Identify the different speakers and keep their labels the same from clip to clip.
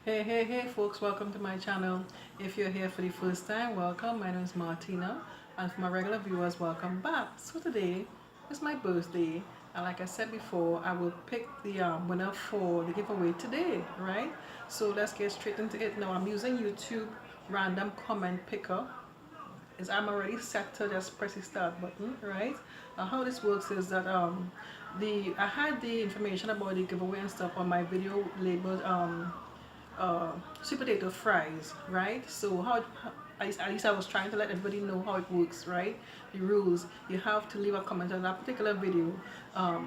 Speaker 1: Hey folks, welcome to my channel. If you're here for the first time, welcome. My name is Martina, and for my regular viewers, welcome back. So today is my birthday, and like I said before, I will pick the winner for the giveaway today, right? So let's get straight into it. Now I'm using YouTube random comment picker. Is I'm already set to just press the start button, right? How this works is that I had the information about the giveaway and stuff on my video labeled sweet potato fries, right? So at least I was trying to let everybody know how it works, right? The rules. You have to leave a comment on that particular video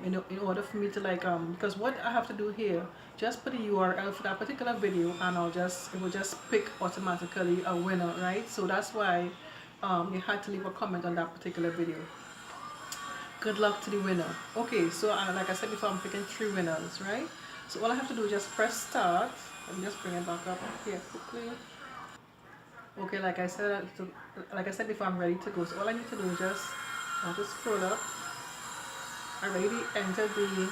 Speaker 1: in order for me to because what I have to do here, just put the URL for that particular video and it will just pick automatically a winner, right? So that's why you had to leave a comment on that particular video. Good luck to the winner. Okay, so like I said before, I'm picking 3 winners, right? So all I have to do is just press start. Let me just bring it back up here quickly. Okay, like I said before, I'm ready to go. So all I need to do is just scroll up. I already entered the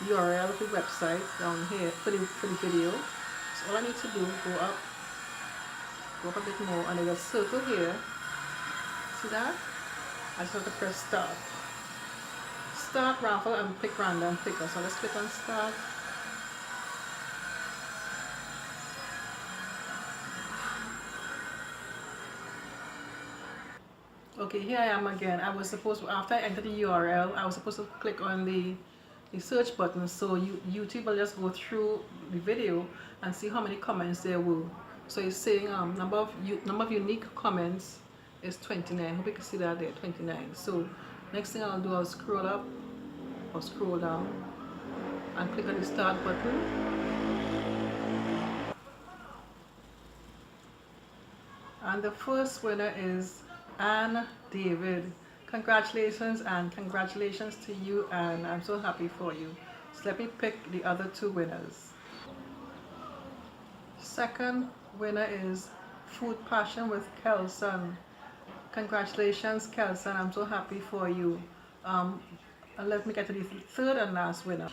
Speaker 1: URL of the website down here for the video. So all I need to do is go up a bit more, and there's a circle here. See that? I just have to press start. Start raffle and pick random picker. So let's click on start. Okay, here I am again. I was supposed to, after I entered the URL, I was supposed to click on the search button, so YouTube will just go through the video and see how many comments there were. So it's saying number of unique comments is 29. Hope you can see that there, 29. So next thing I'll do, I'll scroll up or scroll down and click on the start button. And the first winner is Anne David. Congratulations, and congratulations to you, and I'm so happy for you. So let me pick the other 2 winners. Second winner is Food Passion with Kulsum. Congratulations, Kulsum, I'm so happy for you. Let me get to the third and last winner.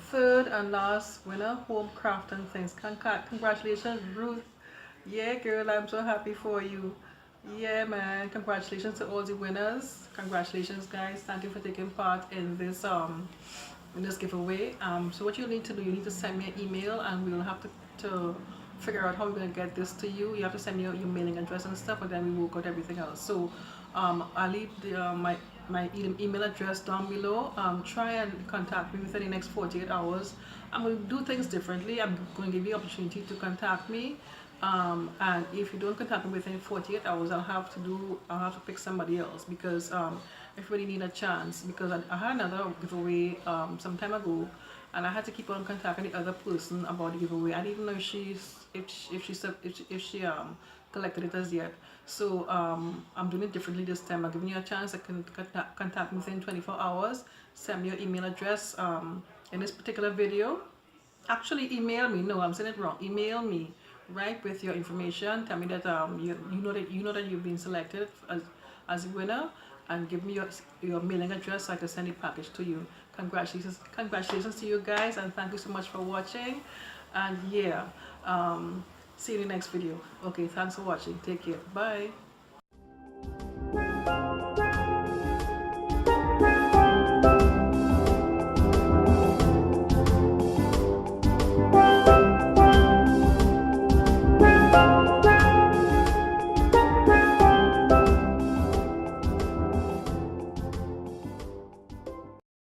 Speaker 1: Third and last winner, Home Crafting Things. Congratulations, Ruth. Yeah, girl, I'm so happy for you. Yeah, man, congratulations to all the winners. Congratulations, guys. Thank you for taking part in this giveaway. So what you need to do, you need to send me an email, and we'll have to figure out how we're going to get this to you. You have to send me your mailing address and stuff, and then we work out everything else. So I'll leave my email address down below. Try and contact me within the next 48 hours. I'm going to do things differently. I'm going to give you the opportunity to contact me. And if you don't contact me within 48 hours, I'll have to pick somebody else, because everybody need a chance. Because I had another giveaway some time ago, and I had to keep on contacting the other person about the giveaway. I didn't even know if she collected it as yet. So I'm doing it differently this time. I'm giving you a chance. I can contact me within 24 hours. Send me your email address in this particular video. Actually, email me. No, I'm saying it wrong. Email me, right, with your information. Tell me that you know that you've been selected as a winner, and give me your mailing address so I can send the package to you. Congratulations to you guys, and thank you so much for watching. And yeah, see you in the next video. Okay, thanks for watching. Take care. Bye.